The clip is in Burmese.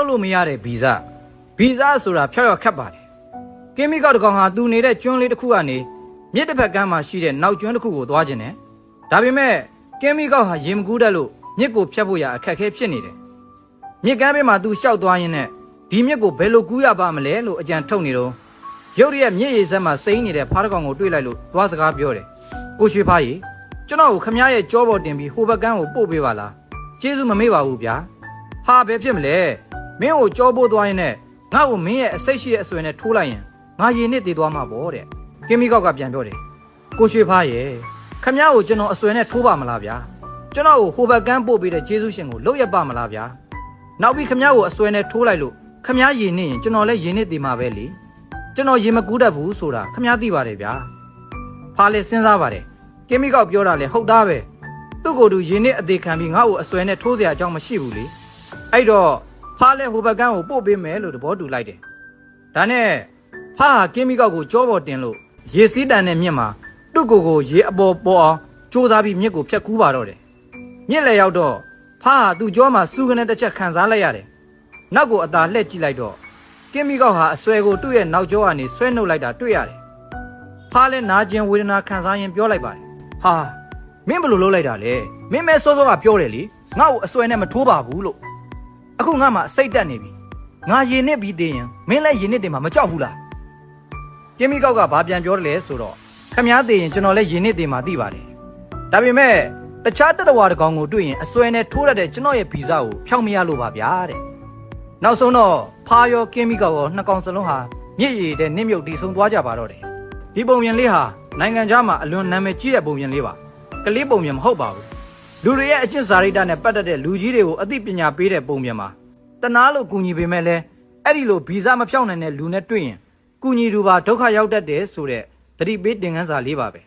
က်လို့မရတဲ့ဗီဇဆိုတာဖြောက်ရခတ်ပါတယ်ကင်းမီကောက်တစ်ကောင်ဟာသူနေတဲ့ကျွန်းလေးတစ်ခုကနေမြစ်တစ်ဖက်ကမ်းမှာရှိတဲ့နောက်ကျွန်းတစ်ခုကိုသွားခြင်းတယ်ဒါပေမဲ့ကင်းမီကောက်ဟာရေမကူးတတ်လို့မြစ်ကိုဖြတ်ဖို့ရအခက်အခဲဖြစ်နေတယ်မြစ်ကမ်းဘေးမှာသူရှောက်သွားရင်းနဲ့ဒီမြစ်ကိုဘယ်လိုကူးရပါမလဲလို့အကြံထုတ်နေတော့ရုတ်တရက်မြစ်ရေစက်မှာစိမ့်နေတဲ့ဖားတစ်ကောင်ကိုတွေ့လိုက်လို့သွားစကားပြောတယ်ကိုရွှေဖားကြီးကျွန်တော်ကိုခမည်းရဲ့ကြောပေါ်တင်ပြီးဟိုဘက်ကမ်းကိုပို့ပေးပါလားကျေးဇူးမမေ့ပါဘူးဗျာဟာဘယ်ဖြစ်မလဲမင်းကိုကြောပို့သွားရင်နဲ့ငါ့ကိုမင်းရဲ့အစိတ်ရှိတဲ့အဆွေနဲ့ထိုးလိုက်ရင်ငါရေနစ်သေးသွားမှာပေါ့တဲ့ကင်းမီကောက်ကပြန်ပြောတယ်ကိုရွှေဖားရဲ့ခမည်းကိုကျွန်တော်အဆွေနဲ့ထိုးပါမလားဗျာကျွန်တော်ကိုဟိုဘက်ကမ်းပို့ပေးတဲ့ကျေးဇူးရှင်ကိုလုပ်ရပါမလားဗျာနောက်ပြီးခမည်းကိုအဆွေနဲ့ထိုးလိုက်လို့ခမည်းရေနစ်ရင်ကျွန်တော်လည်းရေနစ်သေးမှာပဲလေကျွန်တော်ရေမကူးတတ်ဘူးဆိုတာခမည်းသိပါတယ်ဗျာဖားလေစဉ်းစားပါတယ်ကင်းမီကောက်ပြောတာလေဟုတ်သားပဲသူ့ကိုယ်သူရေနစ်အသေးခံပြီးငါ့ကိုအဆွေနဲ့ထိုးစရာအကြောင်းမရှိဘူးလေအဲ့တော့ဖားလေဟိုဘက်ကန်းကိုပို့ပေးမယ်လို့သဘောတူလိုက်တယ်ဒါနဲ့ဖားဟာကင်းမီကောက်ကိုကြောပေါ်တင်လို့ရေစီးတန်တဲ့မြစ်မှာသူ့ကိုရေအပေါ်ပေါ်အောင်ကြိုးစားပြီးမြစ်ကိုဖြတ်ကူးပါတော့တယ်မြစ်လေရောက်တော့ဖားဟာသူ့ကြောမှာစူးကနေတစ်ချက်ခံစားလိုက်ရတယ်နောက်ကိုအသာလှည့်ကြည့်လိုက်တော့ကင်းမီကောက်ဟာအဆွဲကိုသူ့ရဲ့နောက်ကြောကနေဆွဲနှုတ်လိုက်တာတွေ့ရတယ်ဖားလည်းနာကျင်ဝေဒနာခံစားရင်ပြောလိုက်ပါတယ်ဟာမင်းဘယ်လိုလုပ်လိုက်တာလဲမင်းမဲစောစောကပြောတယ်လေငါ့ကိုအဆွဲနဲ့မထိုးပါဘူးလို့အခုငါမှစိတ်တက်နေပြီငါရေနစ်ပြီးသေးရင်မင်းလည်းရေနစ်တယ်မှာမကြောက်ဘူးလားကင်းမီကောက်ကဘာပြန်ပြောတယ်လဲဆိုတော့ခမည်းသေးရင်ကျွန်တော်လည်းရေနစ်တယ်မှာသိပါတယ်ဒါပေမဲ့တခြားတတဝါတကောင်ကိုတွေ့ရင်အဆွဲနဲ့ထိုးရတဲ့ကျွန်တော်ရဲ့ဗီဇကိုဖြောက်မရလို့ပါဗျာတဲ့နောက်ဆုံးတော့ဖားရောကင်းမီကောက်ရောနှစ်ကောင်စလုံးဟာမြစ်ရည်တဲ့နစ်မြုပ်တီဆုံးသွားကြပါတော့တယ်ဒီပုံပြင်လေးဟာနိုင်ငံခြားမှာအလွန်နာမည်ကြီးတဲ့ပုံပြင်လေးပါကလေးပုံပြင်မဟုတ်ပါဘူးလူတွေရဲ့အကျင့်စာရိတ္တနဲ့ပတ်သက်တဲ့လူကြီးတွေကိုအသိပညာပေးတဲ့ပုံပြင်မှာတနာလို့ကူညီပေးမဲ့လဲအဲ့ဒီလိုဗီဇမဖြောက်နိုင်တဲ့လူနဲ့တွေ့ရင်ကူညီသူပါဒုက္ခရောက်တတ်တယ်ဆိုတဲ့သတိပေးသင်ခန်းစာလေးပါပဲ